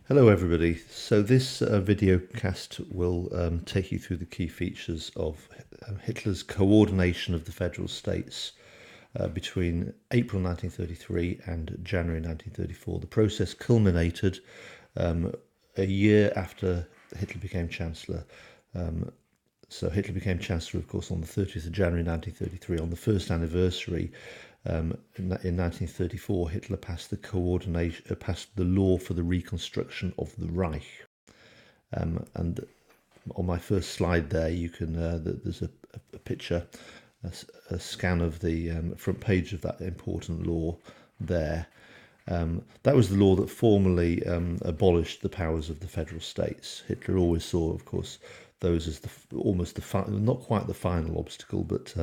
Hello everybody. So this video cast will take you through the key features of Hitler's coordination of the federal states between April 1933 and January 1934. The process culminated a year after Hitler became Chancellor. So Hitler became Chancellor, of course, on the 30th of January 1933. On the first anniversary, in 1934, Hitler passed the law for the reconstruction of the Reich. And on my first slide there, you can there's a picture, a scan of the front page of that important law there. That was the law that formally abolished the powers of the federal states. Hitler always saw, of course, those as not quite the final obstacle, but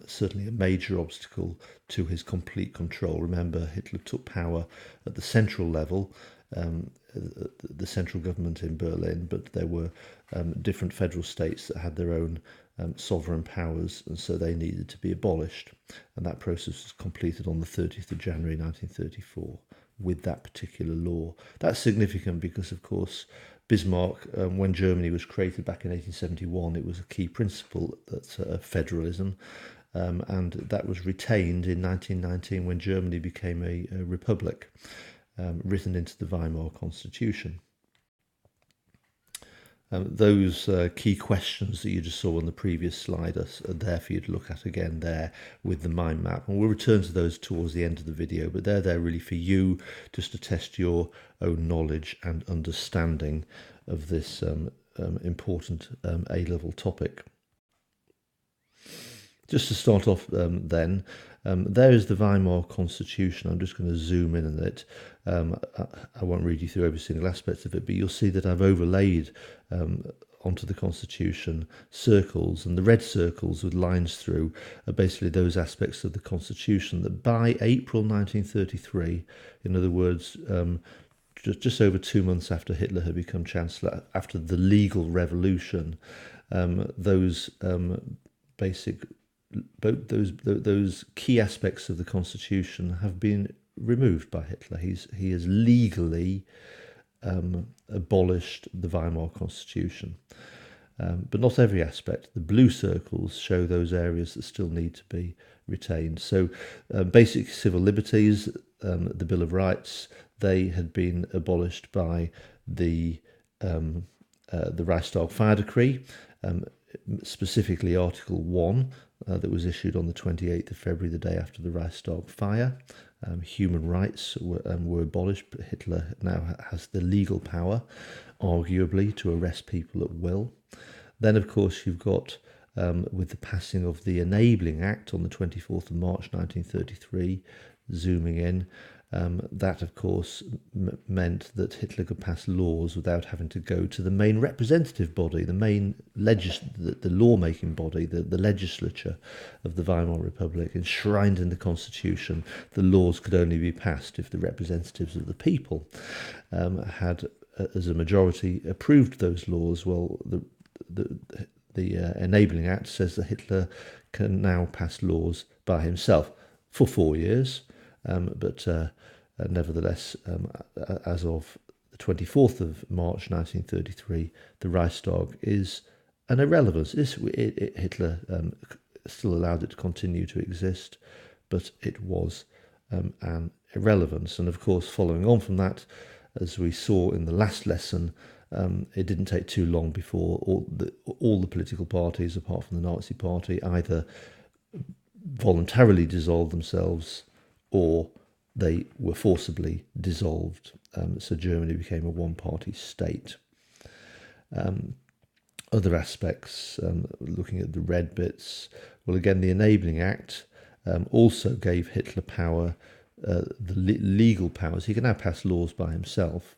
certainly a major obstacle to his complete control. Remember, Hitler took power at the central level, the central government in Berlin, but there were different federal states that had their own sovereign powers, and so they needed to be abolished. And that process was completed on the 30th of January 1934 with that particular law. That's significant because, of course, Bismarck, when Germany was created back in 1871, it was a key principle that federalism, and that was retained in 1919 when Germany became a republic, written into the Weimar Constitution. Those key questions that you just saw on the previous slide are there for you to look at again there with the mind map. And we'll return to those towards the end of the video, but they're there really for you just to test your own knowledge and understanding of this important A-level topic. Just to start off then, there is the Weimar Constitution. I'm just going to zoom in on it. I won't read you through every single aspect of it, but you'll see that I've overlaid onto the Constitution circles, and the red circles with lines through are basically those aspects of the Constitution that by April 1933, in other words, just over 2 months after Hitler had become Chancellor, after the legal revolution, those key aspects of the Constitution have been removed by Hitler. He has legally abolished the Weimar Constitution, but not every aspect. The blue circles show those areas that still need to be retained. So basic civil liberties, the Bill of Rights, they had been abolished by the Rostov Fire decree, specifically Article 1, that was issued on the 28th of February, the day after the Rostov Fire. Human rights were abolished, but Hitler now has the legal power, arguably, to arrest people at will. Then, of course, you've got, with the passing of the Enabling Act on the 24th of March 1933, zooming in, that, of course, meant that Hitler could pass laws without having to go to the main representative body, the main the lawmaking body, the legislature of the Weimar Republic, enshrined in the Constitution. The laws could only be passed if the representatives of the people had, as a majority, approved those laws. Well, the Enabling Act says that Hitler can now pass laws by himself for 4 years. But nevertheless, as of the 24th of March 1933, the Reichstag is an irrelevance. Hitler still allowed it to continue to exist, but it was an irrelevance. And of course, following on from that, as we saw in the last lesson, it didn't take too long before all the political parties, apart from the Nazi Party, either voluntarily dissolved themselves or they were forcibly dissolved. So Germany became a one-party state. Other aspects, looking at the red bits, well, again, the Enabling Act also gave Hitler power, the legal powers. He can now pass laws by himself.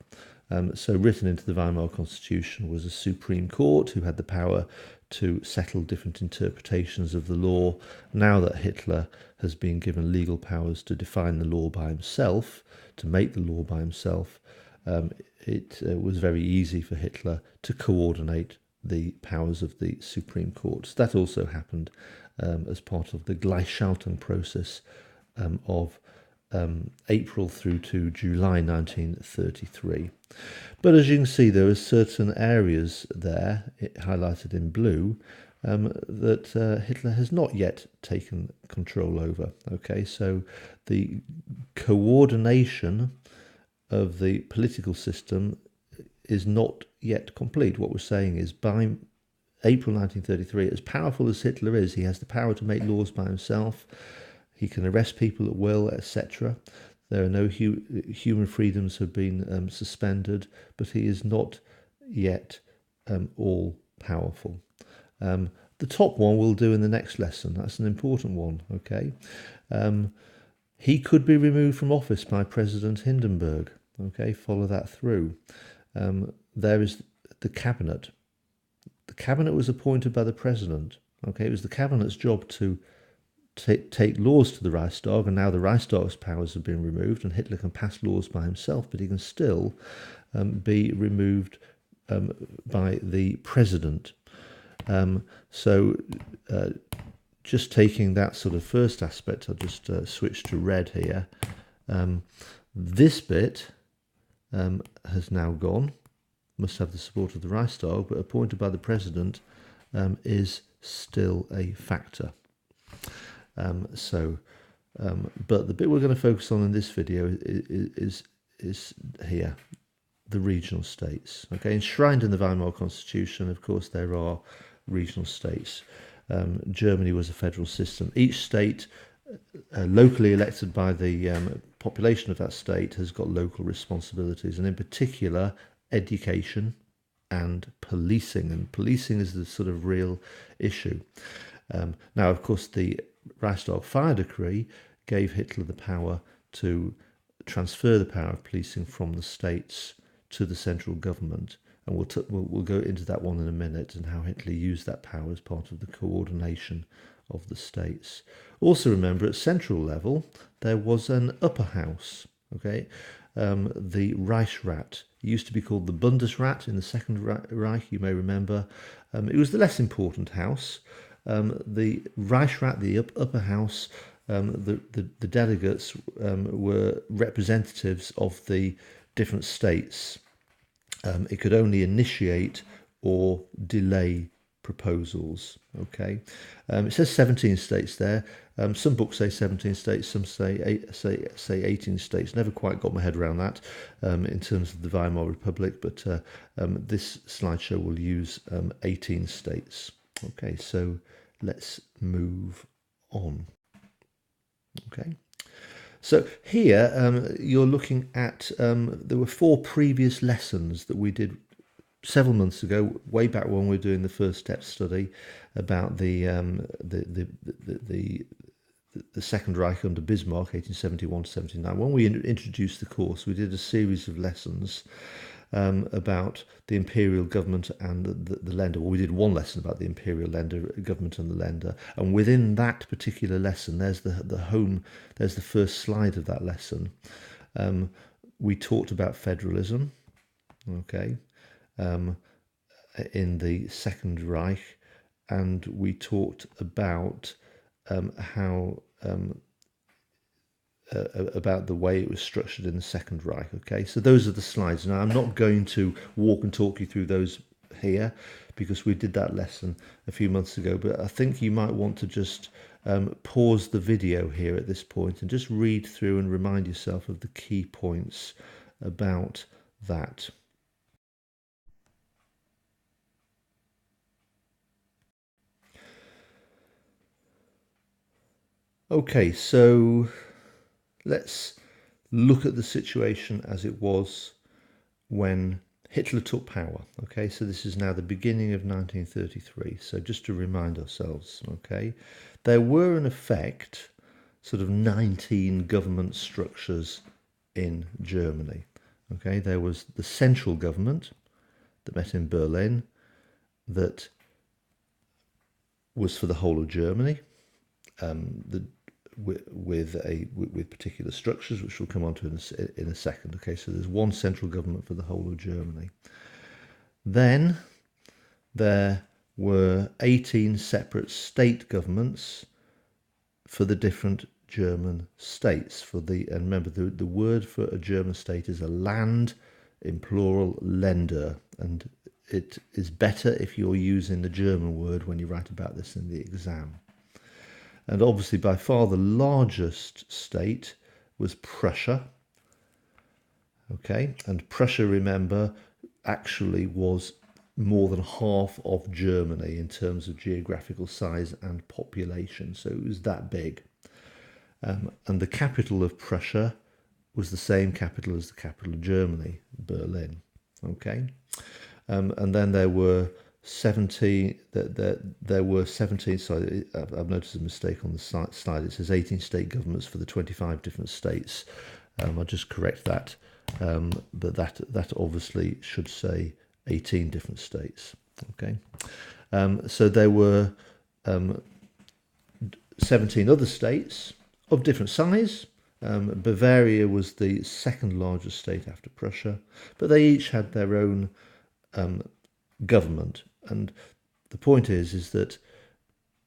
So written into the Weimar Constitution was a Supreme Court who had the power to settle different interpretations of the law. Now that Hitler has been given legal powers to define the law by himself, to make the law by himself, it was very easy for Hitler to coordinate the powers of the Supreme Courts. That also happened as part of the Gleichschaltung process of April through to July 1933. But as you can see, there are certain areas there, highlighted in blue, that Hitler has not yet taken control over. Okay, so the coordination of the political system is not yet complete. What we're saying is, by April 1933, as powerful as Hitler is, he has the power to make laws by himself. He can arrest people at will, etc. There are no human freedoms have been suspended, but he is not yet all powerful. The top one we'll do in the next lesson. That's an important one. Okay, he could be removed from office by President Hindenburg. Okay, follow that through. There is the cabinet. The cabinet was appointed by the president. Okay, it was the cabinet's job to take laws to the Reichstag, and now the Reichstag's powers have been removed, and Hitler can pass laws by himself, but he can still be removed by the president. Just taking that sort of first aspect, I'll just switch to red here. This bit has now gone, must have the support of the Reichstag, but appointed by the president is still a factor. But the bit we're going to focus on in this video is here, the regional states. Okay, enshrined in the Vimal Constitution, of course, there are regional states. Germany was a federal system. Each state, locally elected by the population of that state, has got local responsibilities, and in particular, education and policing. And policing is the sort of real issue. Now, of course, the Rostov Fire decree gave Hitler the power to transfer the power of policing from the states to the central government, and we'll go into that one in a minute, and how Hitler used that power as part of the coordination of the states. Also remember, at central level there was an upper house. Okay, the Reichsrat used to be called the Bundesrat in the Second Reich, you may remember. It was the less important house. The Reichsrat, the upper house, the delegates were representatives of the different states. It could only initiate or delay proposals. Okay, it says 17 states there. Some books say 17 states, some say 18 states. Never quite got my head around that in terms of the Weimar Republic, but this slideshow will use 18 states. Okay, so let's move on. Okay, so here you're looking at, there were 4 previous lessons that we did several months ago, way back when we were doing the first step study about the Second Reich under Bismarck, 1871 to 79. When we introduced the course, we did a series of lessons about the imperial government and the lender. Well, we did one lesson about the imperial government and the lender, and within that particular lesson, there's there's the first slide of that lesson. We talked about federalism, okay, in the Second Reich, and we talked about how about the way it was structured in the Second Reich. Okay, so those are the slides. Now, I'm not going to walk and talk you through those here because we did that lesson a few months ago, but I think you might want to just pause the video here at this point and just read through and remind yourself of the key points about that. Okay, so let's look at the situation as it was when Hitler took power. Okay, so this is now the beginning of 1933. So just to remind ourselves, okay, there were in effect sort of 19 government structures in Germany. Okay, there was the central government that met in Berlin, that was for the whole of Germany, with particular structures, which we'll come on to in a second. Okay, so there's one central government for the whole of Germany. Then there were 18 separate state governments for the different German states. And remember, the word for a German state is a Land, in plural, Länder, and it is better if you're using the German word when you write about this in the exam. And obviously, by far the largest state was Prussia. Okay, and Prussia, remember, actually was more than half of Germany in terms of geographical size and population, so it was that big. And the capital of Prussia was the same capital as the capital of Germany, Berlin. Okay, and then there were 17. There were 17. Sorry, I've noticed a mistake on the slide. It says 18 state governments for the 25 different states. I'll just correct that. But that obviously should say 18 different states. Okay, so there were 17 other states of different size. Bavaria was the second largest state after Prussia, but they each had their own government. And the point is that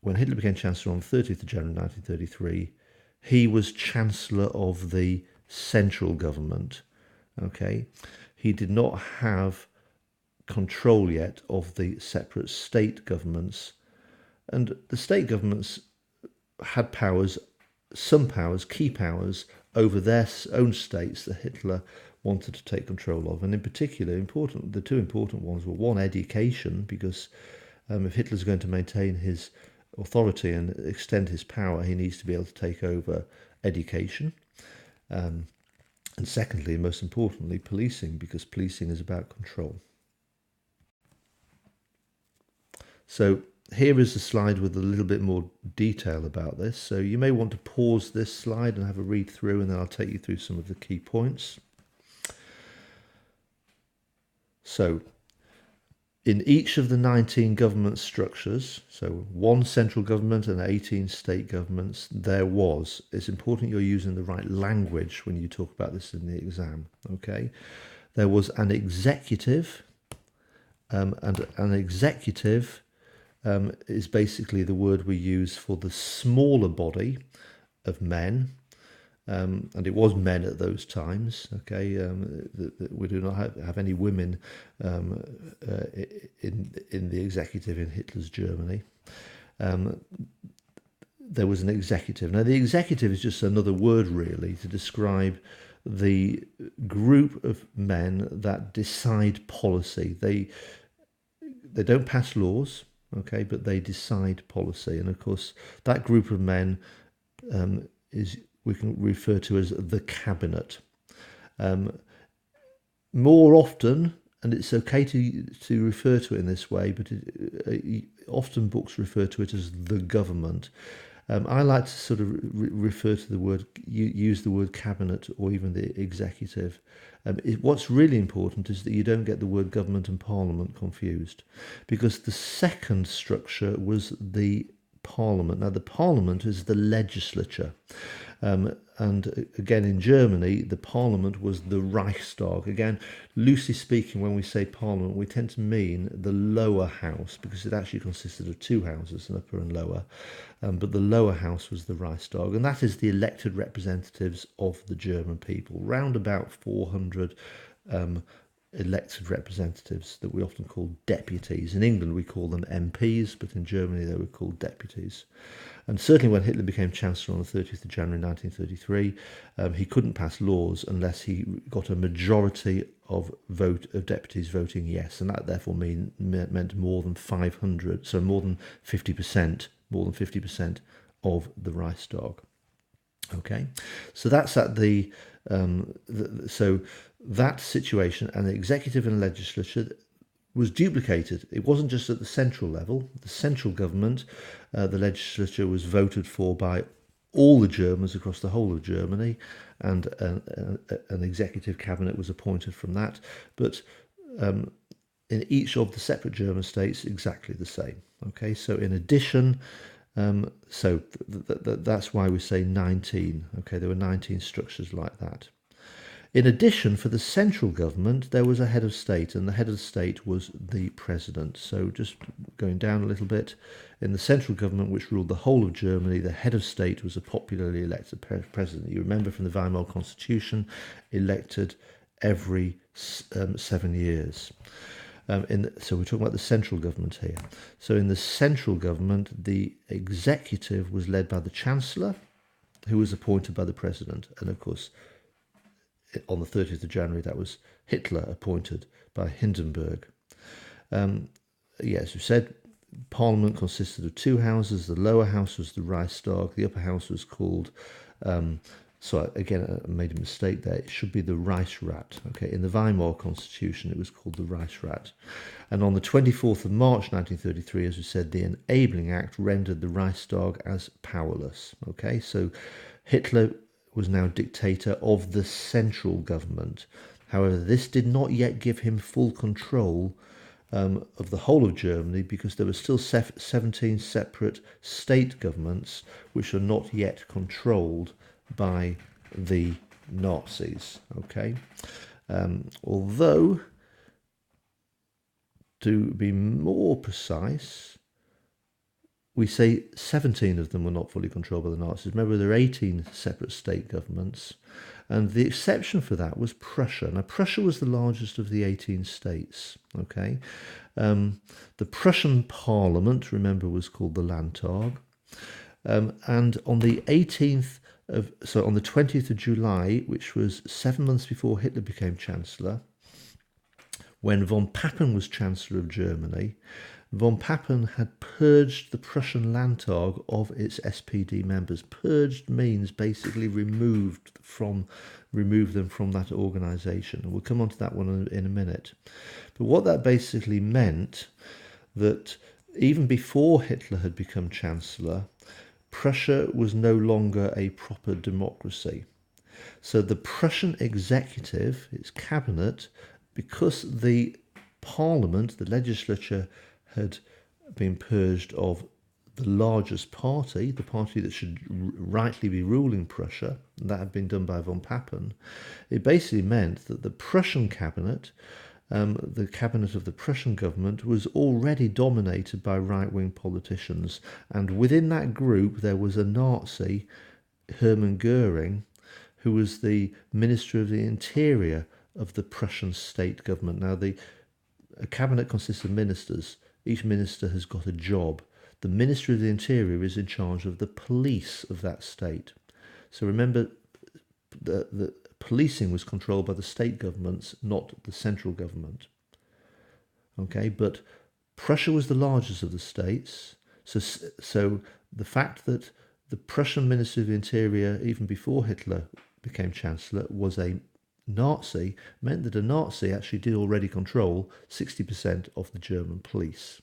when Hitler became Chancellor on the 30th of January 1933, he was Chancellor of the central government. Okay, he did not have control yet of the separate state governments, and the state governments had powers, some powers, key powers over their own states that Hitler wanted to take control of. And in particular, the two important ones were, one, education, because if Hitler's going to maintain his authority and extend his power, he needs to be able to take over education. And secondly, most importantly, policing, because policing is about control. So here is a slide with a little bit more detail about this. So you may want to pause this slide and have a read through, and then I'll take you through some of the key points. So in each of the 19 government structures, so one central government and 18 state governments, it's important you're using the right language when you talk about this in the exam, okay? There was an executive, and an executive is basically the word we use for the smaller body of men, and it was men at those times. Okay, we do not have any women in the executive in Hitler's Germany. There was an executive. Now, the executive is just another word, really, to describe the group of men that decide policy. They don't pass laws. Okay, but they decide policy, and of course that group of men we can refer to as the cabinet. More often, and it's okay to refer to it in this way, but often books refer to it as the government. I like to sort of refer to the word, use the word cabinet or even the executive. What's really important is that you don't get the word government and parliament confused, because the second structure was the parliament. Now, the parliament is the legislature. And again, in Germany, the parliament was the Reichstag. Again, loosely speaking, when we say parliament, we tend to mean the lower house, because it actually consisted of two houses, an upper and lower. But the lower house was the Reichstag, and that is the elected representatives of the German people. Round about 400 elected representatives that we often call deputies. In England, we call them MPs, but in Germany, they were called deputies. And certainly when Hitler became Chancellor on the 30th of January 1933, he couldn't pass laws unless he got a majority of deputies voting yes, and that therefore meant more than 500, so more than 50% of the Reichstag. Okay, so that's at so that situation, and the executive and legislature was duplicated. It wasn't just at the central level. The central government, the legislature was voted for by all the Germans across the whole of Germany, and an executive cabinet was appointed from that. But in each of the separate German states, exactly the same. Okay, so in addition, that's why we say 19. Okay, there were 19 structures like that. In addition, for the central government, there was a head of state, and the head of state was the president. So just going down a little bit, in the central government, which ruled the whole of Germany, the head of state was a popularly elected president. You remember from the Weimar Constitution, elected every 7 years. So we're talking about the central government here. So in the central government, the executive was led by the chancellor, who was appointed by the president. And of course, on the 30th of January, that was Hitler appointed by Hindenburg. As we said, Parliament consisted of two houses. The lower house was the Reichstag. The upper house was called, so again, I made a mistake there. It should be the Reichsrat. Okay, in the Weimar Constitution, it was called the Reichsrat. And on the 24th of March 1933, as we said, the Enabling Act rendered the Reichstag as powerless. Okay, so Hitler was now dictator of the central government. However, this did not yet give him full control of the whole of Germany, because there were still 17 separate state governments which are not yet controlled by the Nazis. Okay, although, to be more precise, we say 17 of them were not fully controlled by the Nazis. Remember, there are 18 separate state governments, and the exception for that was Prussia. Now, Prussia was the largest of the 18 states. Okay, the Prussian Parliament, remember, was called the Landtag, and on the 20th of July, which was 7 months before Hitler became Chancellor, when von Papen was Chancellor of Germany, von Papen had purged the Prussian Landtag of its SPD members. Purged means basically remove them from that organisation. And we'll come on to that one in a minute. But what that basically meant, that even before Hitler had become Chancellor, Prussia was no longer a proper democracy. So the Prussian executive, its cabinet, because the Parliament, the Legislature, had been purged of the largest party, the party that should rightly be ruling Prussia, and that had been done by von Papen, it basically meant that the Prussian cabinet, the cabinet of the Prussian government, was already dominated by right-wing politicians. And within that group, there was a Nazi, Hermann Goering, who was the Minister of the Interior of the Prussian state government. Now, a cabinet consists of ministers. Each minister has got a job. The Minister of the Interior is in charge of the police of that state. So remember, the policing was controlled by the state governments, not the central government. Okay, but Prussia was the largest of the states. So the fact that the Prussian Minister of the Interior, even before Hitler became Chancellor, was a Nazi, meant that a Nazi actually did already control 60% of the German police.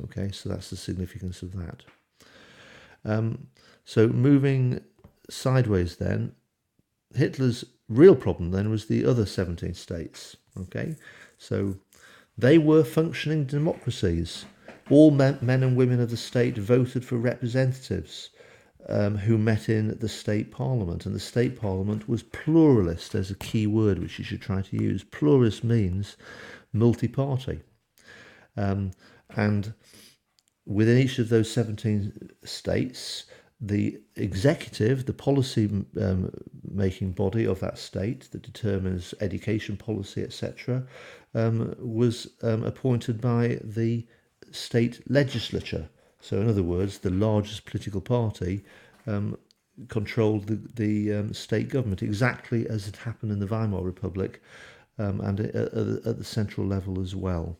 Okay, so that's the significance of that. So moving sideways then, Hitler's real problem then was the other 17 states. Okay, so they were functioning democracies. All men and women of the state voted for representatives who met in the state parliament, and the state parliament was pluralist. There's a key word which you should try to use. Pluralist means multi-party, and within each of those 17 states, the executive, the policy making body of that state that determines education policy, etc., was appointed by the state legislature. So in other words, the largest political party controlled the state government, exactly as it happened in the Weimar Republic, and at the central level as well.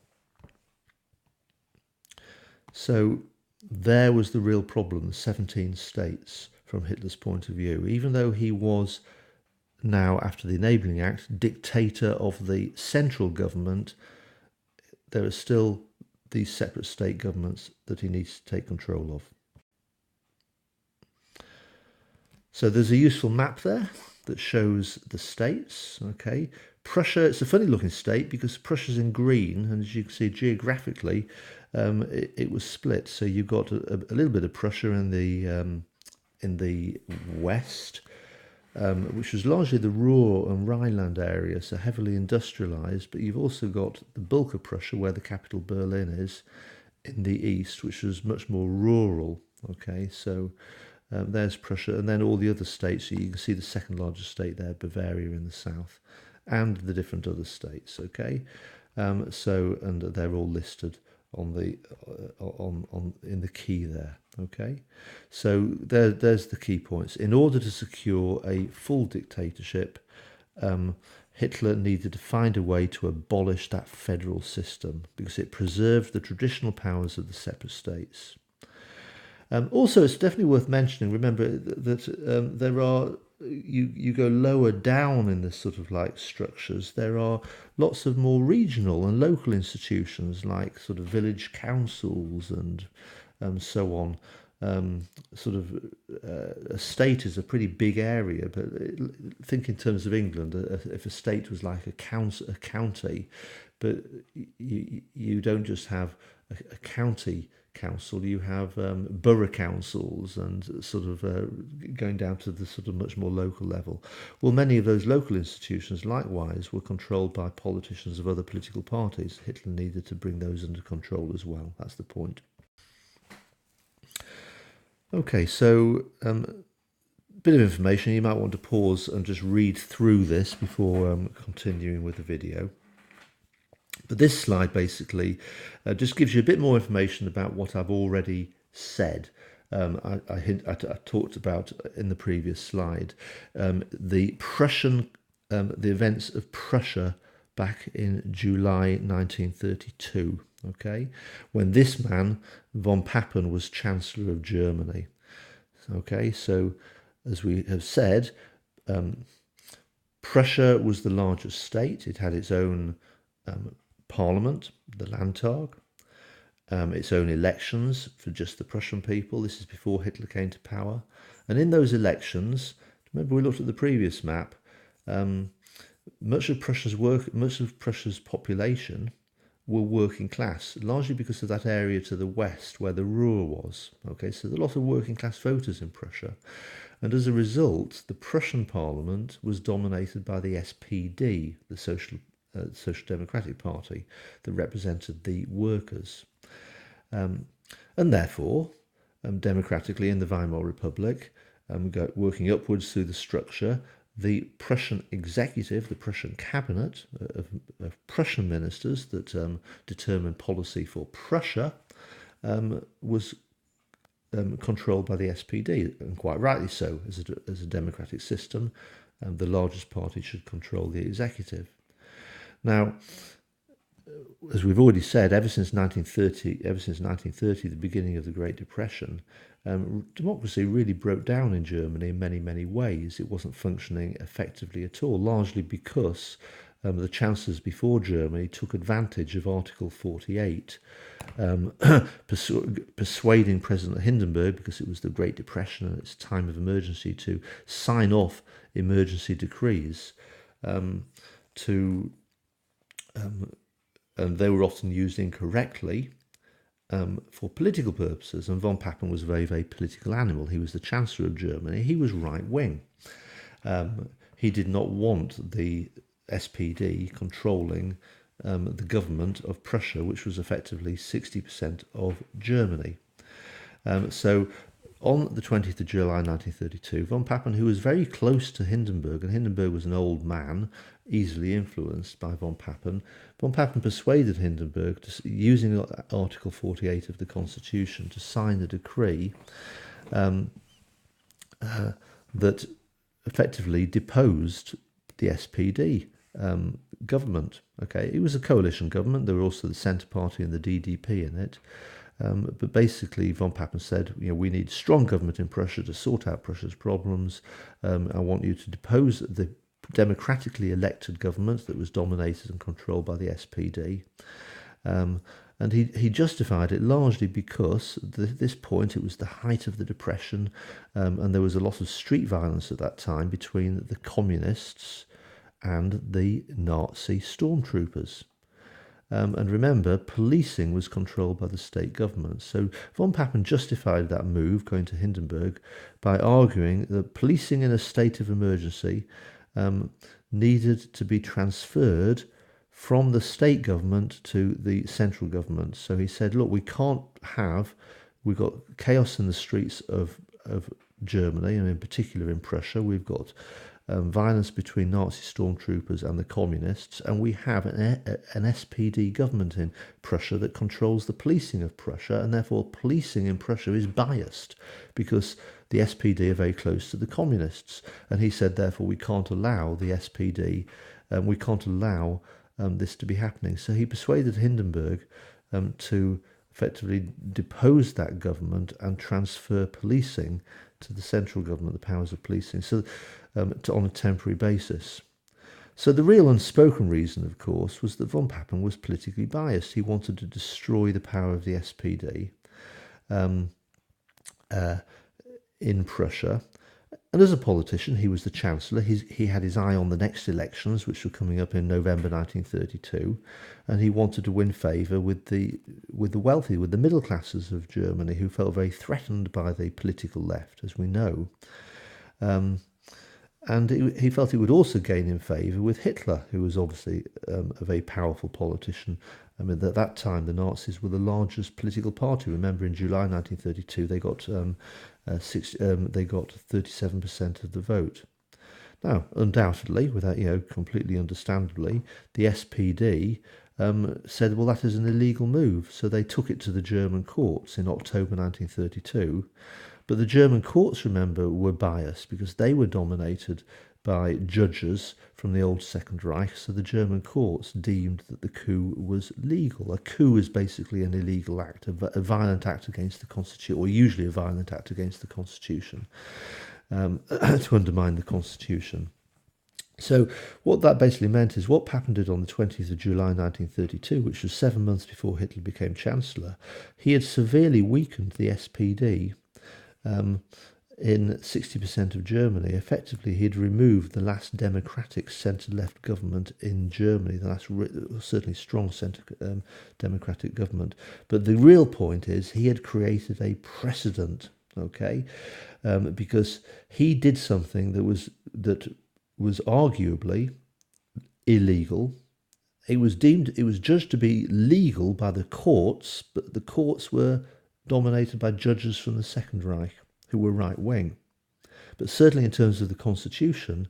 So there was the real problem, the 17 states, from Hitler's point of view. Even though he was now, after the Enabling Act, dictator of the central government, there are still these separate state governments that he needs to take control of. So there's a useful map there that shows the states. Okay, Prussia, it's a funny looking state because Prussia's in green, and as you can see geographically, it was split. So you've got a little bit of Prussia in the west, which was largely the Ruhr and Rhineland area, so heavily industrialised, but you've also got the bulk of Prussia, where the capital Berlin is, in the east, which was much more rural. Okay, so there's Prussia, and then all the other states. So you can see the second largest state there, Bavaria, in the south, and the different other states. Okay, and they're all listed on the in the key there. Okay, so there's the key points. In order to secure a full dictatorship, Hitler needed to find a way to abolish that federal system because it preserved the traditional powers of the separate states. Also, it's definitely worth mentioning, remember, that there are, you go lower down in this sort of like structures, there are lots of more regional and local institutions like sort of village councils and so on. A state is a pretty big area, but think in terms of England, if a state was like a county, but you don't just have a county council, you have borough councils and sort of going down to the sort of much more local level. Well, many of those local institutions likewise were controlled by politicians of other political parties. Hitler needed to bring those under control as well. That's the point. Okay, so bit of information. You might want to pause and just read through this before continuing with the video. But this slide basically just gives you a bit more information about what I've already said. I talked about in the previous slide the events of Prussia back in July 1932. Okay, when this man, von Papen, was Chancellor of Germany. Okay, so as we have said, Prussia was the largest state. It had its own parliament, the Landtag, its own elections for just the Prussian people. This is before Hitler came to power. And in those elections, remember we looked at the previous map, much of Prussia's population were working class, largely because of that area to the west where the Ruhr was. Okay, so there are a lot of working class voters in Prussia. And as a result, the Prussian parliament was dominated by the SPD, the Social Democratic Party, that represented the workers. And therefore, democratically in the Weimar Republic, working upwards through the structure, the Prussian executive, the Prussian cabinet of Prussian ministers that determined policy for Prussia was controlled by the SPD, and quite rightly so. As a democratic system, the largest party should control the executive. Now, as we've already said, ever since 1930, the beginning of the Great Depression, democracy really broke down in Germany in many, many ways. It wasn't functioning effectively at all, largely because the chancellors before Germany took advantage of Article 48, persuading President Hindenburg, because it was the Great Depression and it's time of emergency, to sign off emergency decrees and they were often used incorrectly for political purposes. And von Papen was a very, very political animal. He was the Chancellor of Germany. He was right-wing. He did not want the SPD controlling the government of Prussia, which was effectively 60% of Germany. So on the 20th of July 1932, von Papen, who was very close to Hindenburg, and Hindenburg was an old man, easily influenced by von Papen persuaded Hindenburg, using Article 48 of the Constitution, to sign a decree that effectively deposed the SPD government. Okay, it was a coalition government. There were also the Centre Party and the DDP in it. But basically, von Papen said, we need strong government in Prussia to sort out Prussia's problems. I want you to depose the democratically elected government that was dominated and controlled by the SPD. And he justified it largely because at this point it was the height of the Depression, and there was a lot of street violence at that time between the communists and the Nazi stormtroopers. And remember, policing was controlled by the state government. So von Papen justified that move, going to Hindenburg, by arguing that policing in a state of emergency needed to be transferred from the state government to the central government. So he said, look, we've got chaos in the streets of Germany, and in particular in Prussia. We've got violence between Nazi stormtroopers and the communists, and we have an SPD government in Prussia that controls the policing of Prussia, and therefore policing in Prussia is biased because the SPD are very close to the communists. And he said, therefore, we can't allow the SPD, we can't allow this to be happening. So he persuaded Hindenburg to effectively depose that government and transfer policing to the central government, the powers of policing, so on a temporary basis. So the real unspoken reason, of course, was that von Papen was politically biased. He wanted to destroy the power of the SPD in Prussia. And as a politician, he was the chancellor. He had his eye on the next elections, which were coming up in November 1932, and he wanted to win favour with the wealthy, with the middle classes of Germany, who felt very threatened by the political left, as we know. And he felt he would also gain in favour with Hitler, who was obviously a very powerful politician. I mean, at that time, the Nazis were the largest political party. Remember, in July 1932, they got 37% of the vote. Now, undoubtedly, without completely understandably, the SPD said, well, that is an illegal move. So they took it to the German courts in October 1932. But the German courts, remember, were biased because they were dominated by judges from the old Second Reich. So the German courts deemed that the coup was legal. A coup is basically an illegal act, a violent act against the Constitution, or usually a violent act against the Constitution, to undermine the Constitution. So what that basically meant is what Papen did on the 20th of July 1932, which was 7 months before Hitler became Chancellor, he had severely weakened the SPD in 60% of Germany. Effectively, he'd removed the last democratic centre-left government in Germany, the last certainly strong democratic government. But the real point is he had created a precedent, okay, because he did something that was arguably illegal. It was judged to be legal by the courts, but the courts were dominated by judges from the Second Reich who were right-wing. But certainly in terms of the Constitution,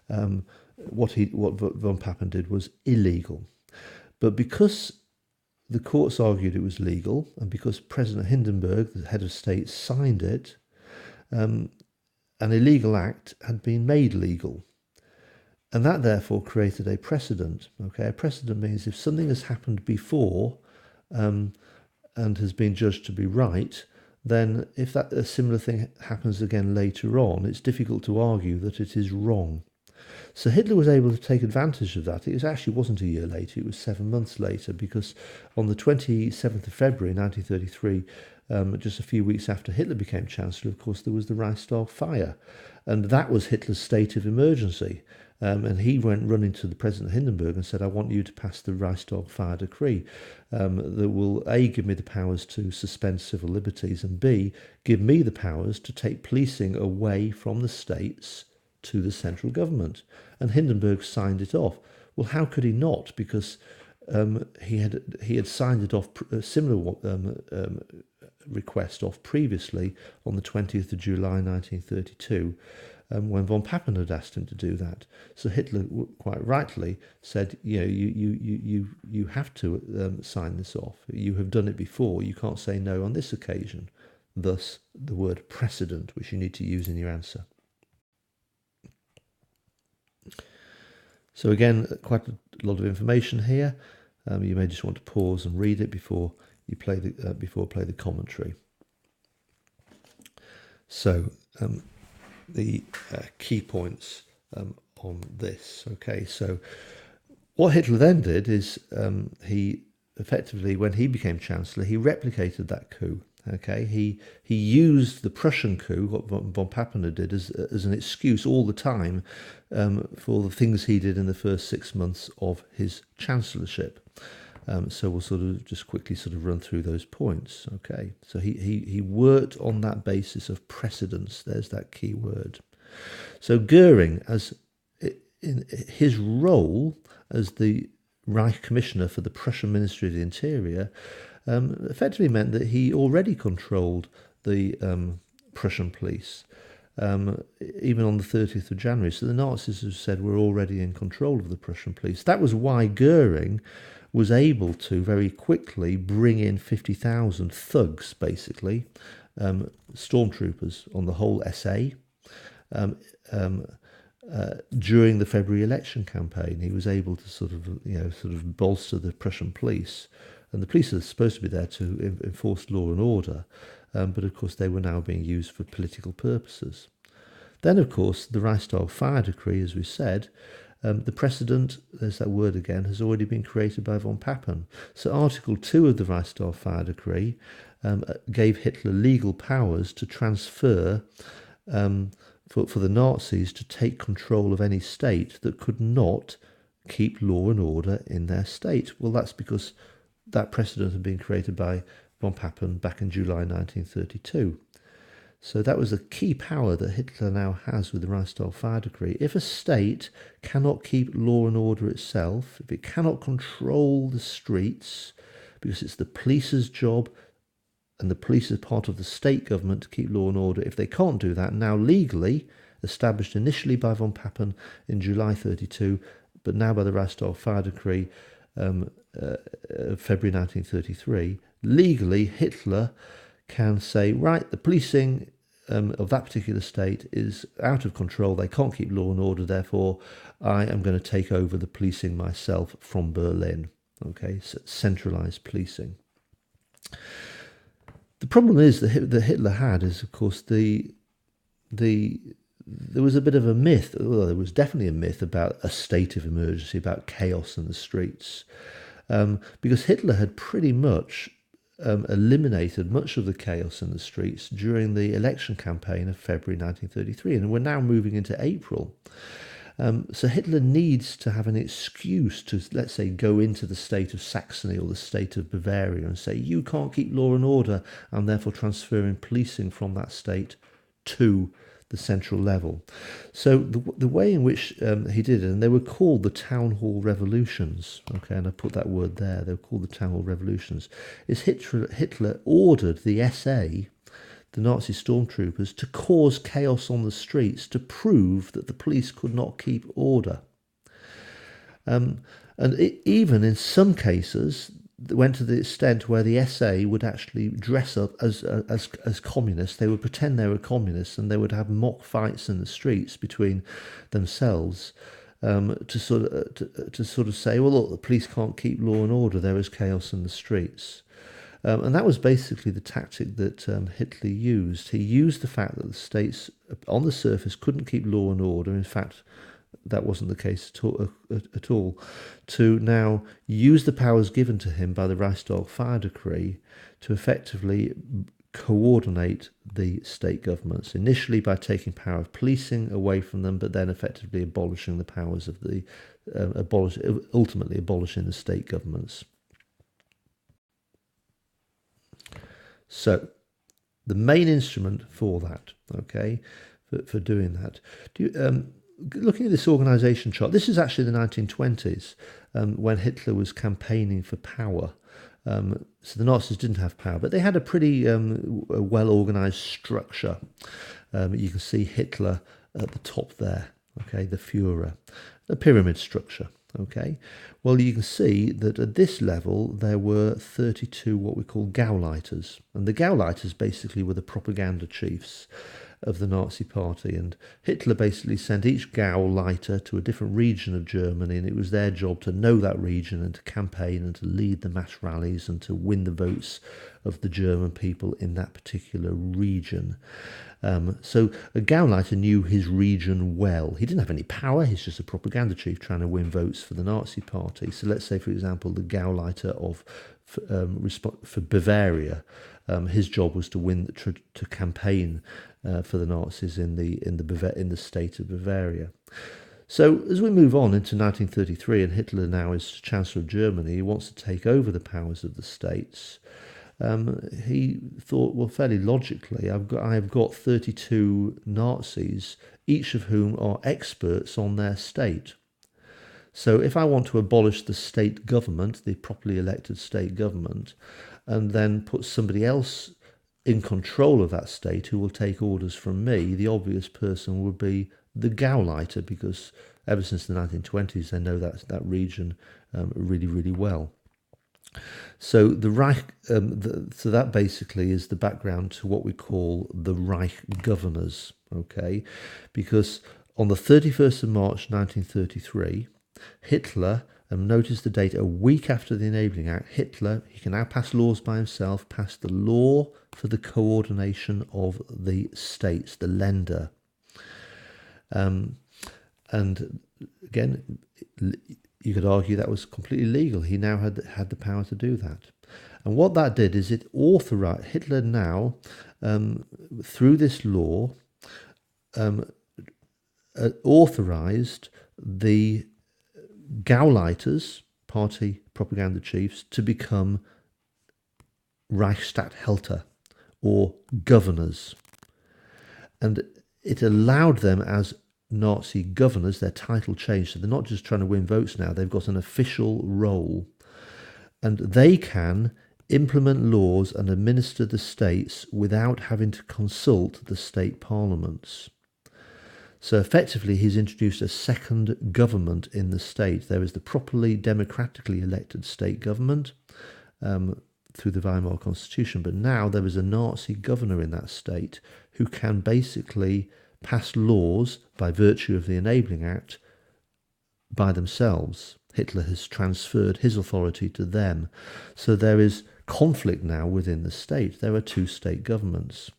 what von Papen did was illegal. But because the courts argued it was legal, and because President Hindenburg, the head of state, signed it, an illegal act had been made legal. And that therefore created a precedent. Okay, a precedent means if something has happened before and has been judged to be right, then if a similar thing happens again later on, it's difficult to argue that it is wrong. So Hitler was able to take advantage of that. It actually wasn't a year later, it was 7 months later, because on the 27th of February 1933, just a few weeks after Hitler became Chancellor, of course, there was the Rostov Fire. And that was Hitler's state of emergency. And he went running to the President Hindenburg and said, I want you to pass the Rostov Fire decree that will, A, give me the powers to suspend civil liberties, and B, give me the powers to take policing away from the states to the central government. And Hindenburg signed it off. Well, how could he not? Because he had signed it off, a similar request off previously on the 20th of July 1932, when von Papen had asked him to do that. So Hitler quite rightly said, you have to sign this off. You have done it before. You can't say no on this occasion. Thus, the word precedent, which you need to use in your answer. So again, quite a lot of information here. You may just want to pause and read it before you play the commentary. So the key points on this. Okay, so what Hitler then did is he effectively, when he became Chancellor, he replicated that coup. Okay, he used the Prussian coup, what von Papen did, as an excuse all the time for the things he did in the first 6 months of his chancellorship. So we'll sort of just quickly sort of run through those points. Okay, so he worked on that basis of precedence. There's that key word. So Goering, as in his role as the Reich Commissioner for the Prussian Ministry of the Interior, effectively meant that he already controlled the Prussian police, even on the 30th of January. So the Nazis have said we're already in control of the Prussian police. That was why Goering was able to very quickly bring in 50,000 thugs, basically, stormtroopers on the whole SA, during the February election campaign. He was able to sort of bolster the Prussian police, and the police are supposed to be there to enforce law and order, but of course they were now being used for political purposes. Then, of course, the Rostov Fire decree, as we said, the precedent, there's that word again, has already been created by von Papen. So Article 2 of the Rostov Fire decree gave Hitler legal powers to transfer, for the Nazis to take control of any state that could not keep law and order in their state. Well, that's because that precedent had been created by von Papen back in July 1932. So that was a key power that Hitler now has with the Rostov Fire decree. If a state cannot keep law and order itself, if it cannot control the streets, because it's the police's job, and the police is part of the state government to keep law and order, if they can't do that, now legally, established initially by von Papen in July 32, but now by the Rostov Fire decree, February 1933, legally Hitler can say, right, the policing of that particular state is out of control, they can't keep law and order, therefore I am going to take over the policing myself from Berlin. Okay, so centralised policing. The problem is that Hitler had is, of course, there was a bit of a myth, well, there was definitely a myth about a state of emergency, about chaos in the streets, because Hitler had pretty much eliminated much of the chaos in the streets during the election campaign of February 1933, and we're now moving into April. So Hitler needs to have an excuse to, let's say, go into the state of Saxony or the state of Bavaria and say, you can't keep law and order, and therefore transferring policing from that state to the central level. So the way in which he did it, and they were called the Townhall Revolutions, okay, and I put that word there, they were called the Townhall Revolutions, is Hitler ordered the SA, the Nazi stormtroopers, to cause chaos on the streets to prove that the police could not keep order. Even in some cases, went to the extent where the SA would actually dress up as communists. They would pretend they were communists, and they would have mock fights in the streets between themselves to sort of say, well, look, the police can't keep law and order. There is chaos in the streets. And that was basically the tactic that Hitler used. He used the fact that the states on the surface couldn't keep law and order. In fact, that wasn't the case at all, to now use the powers given to him by the Rostov Fire decree to effectively coordinate the state governments, initially by taking power of policing away from them, but then effectively abolishing the powers of the, ultimately abolishing the state governments. So, the main instrument for that, okay, for doing that, looking at this organisation chart, this is actually the 1920s, when Hitler was campaigning for power. So the Nazis didn't have power, but they had a pretty well-organised structure. You can see Hitler at the top there, okay, the Führer, a pyramid structure. Okay, well, you can see that at this level there were 32 what we call Gauleiters, and the Gauleiters basically were the propaganda chiefs of the Nazi party, and Hitler basically sent each Gauleiter to a different region of Germany, and it was their job to know that region and to campaign and to lead the mass rallies and to win the votes of the German people in that particular region. So a Gauleiter knew his region well. He didn't have any power, he's just a propaganda chief trying to win votes for the Nazi party. So let's say, for example, the Gauleiter for Bavaria, his job was to campaign for the Nazis in the state of Bavaria. So as we move on into 1933, and Hitler now is Chancellor of Germany, he wants to take over the powers of the states. He thought, well, fairly logically, I have got 32 Nazis, each of whom are experts on their state. So if I want to abolish the state government, the properly elected state government, and then put somebody else in control of that state who will take orders from me, the obvious person would be the Gauleiter, because ever since the 1920s they know that region really, really well. So the Reich, so that basically is the background to what we call the Reich Governors, okay? Because on the 31st of March 1933, Hitler, notice the date, a week after the Enabling Act, Hitler, he can now pass laws by himself, passed the law for the coordination of the states, the Länder. And again, you could argue that was completely legal. He now had the power to do that. And what that did is it authorized, Hitler now, through this law, authorized the Gauleiters, party propaganda chiefs, to become Reichsstatthalter, or governors. And it allowed them as Nazi governors, their title changed, so they're not just trying to win votes now, they've got an official role. And they can implement laws and administer the states without having to consult the state parliaments. So effectively, he's introduced a second government in the state. There is the properly democratically elected state government through the Vimal Constitution, but now there is a Nazi governor in that state who can basically pass laws by virtue of the Enabling Act by themselves. Hitler has transferred his authority to them. So there is conflict now within the state. There are two state governments.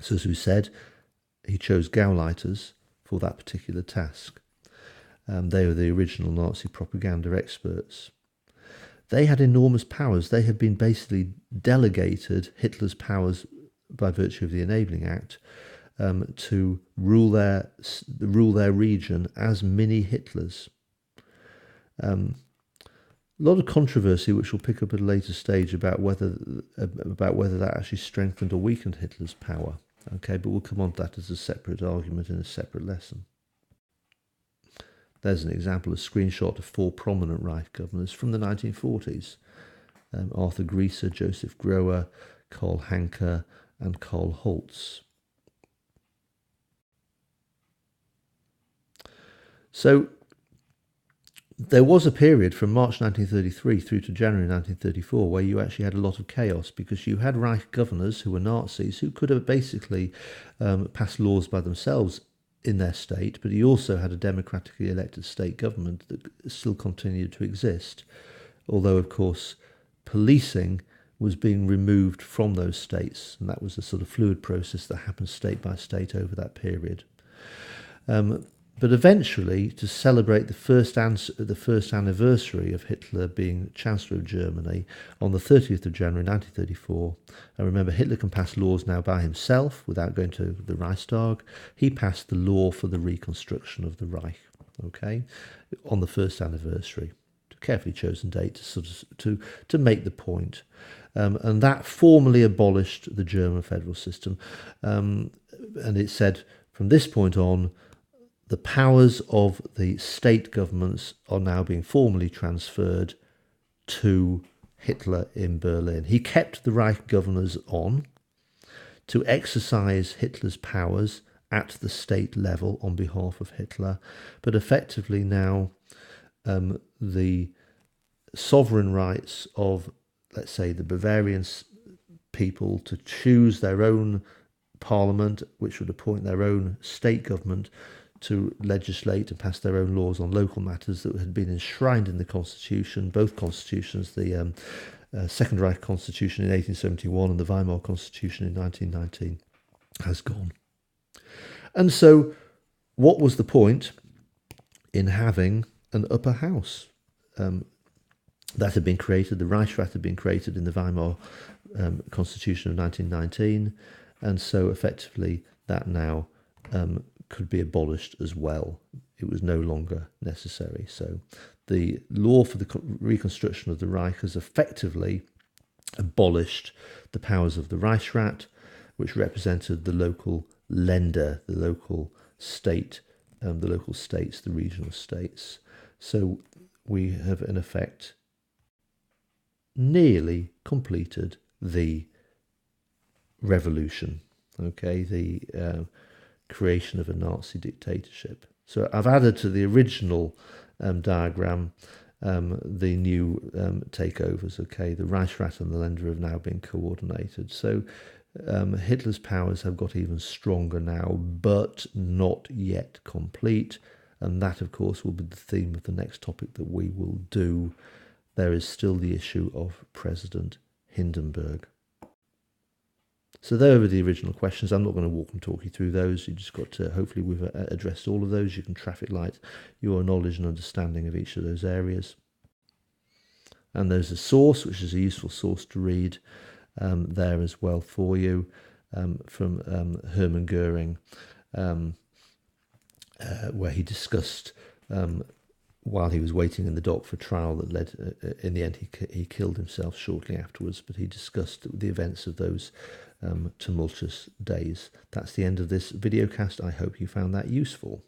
So as we said, he chose Gauleiters for that particular task. They were the original Nazi propaganda experts. They had enormous powers. They had been basically delegated Hitler's powers by virtue of the Enabling Act to rule their region as mini Hitlers. A lot of controversy, which we'll pick up at a later stage, about whether that actually strengthened or weakened Hitler's power. Okay, but we'll come on to that as a separate argument in a separate lesson. There's an example, a screenshot of 4 prominent Reich governors from the 1940s. Arthur Grieser, Joseph Groer, Karl Hanke, and Karl Holz. So there was a period from March 1933 through to January 1934 where you actually had a lot of chaos, because you had Reich governors who were Nazis who could have basically passed laws by themselves in their state, but you also had a democratically elected state government that still continued to exist, although of course policing was being removed from those states, and that was a sort of fluid process that happened state by state over that period. But eventually, to celebrate the first anniversary of Hitler being Chancellor of Germany on the 30th of January 1934, and remember, Hitler can pass laws now by himself without going to the Reichstag. He passed the law for the reconstruction of the Reich, okay, on the first anniversary. A carefully chosen date to make the point. And that formally abolished the German federal system. And it said, from this point on, the powers of the state governments are now being formally transferred to Hitler in Berlin. He kept the Reich governors on to exercise Hitler's powers at the state level on behalf of Hitler, but effectively now the sovereign rights of, let's say, the Bavarian people to choose their own parliament, which would appoint their own state government, to legislate and pass their own laws on local matters that had been enshrined in the Constitution, both constitutions, the Second Reich Constitution in 1871 and the Weimar Constitution in 1919, has gone. And so what was the point in having an upper house? That had been created, the Reichsrat had been created in the Weimar Constitution of 1919, and so effectively that now could be abolished as well. It was no longer necessary. So the law for the reconstruction of the Reich has effectively abolished the powers of the Reichsrat, which represented the local Länder, the local state, the local states, the regional states. So we have in effect nearly completed the revolution, okay, the creation of a Nazi dictatorship. So I've added to the original diagram the new takeovers, okay. The Reichsrat and the Länder have now been coordinated. So Hitler's powers have got even stronger now, but not yet complete. And that, of course, will be the theme of the next topic that we will do. There is still the issue of President Hindenburg. So there are the original questions. I'm not going to walk and talk you through those. You just got to, hopefully we've addressed all of those. You can traffic light your knowledge and understanding of each of those areas. And there's a source, which is a useful source to read there as well for you, from Hermann Goering, where he discussed, while he was waiting in the dock for trial that led, in the end he killed himself shortly afterwards, but he discussed the events of those tumultuous days. That's the end of this videocast. I hope you found that useful.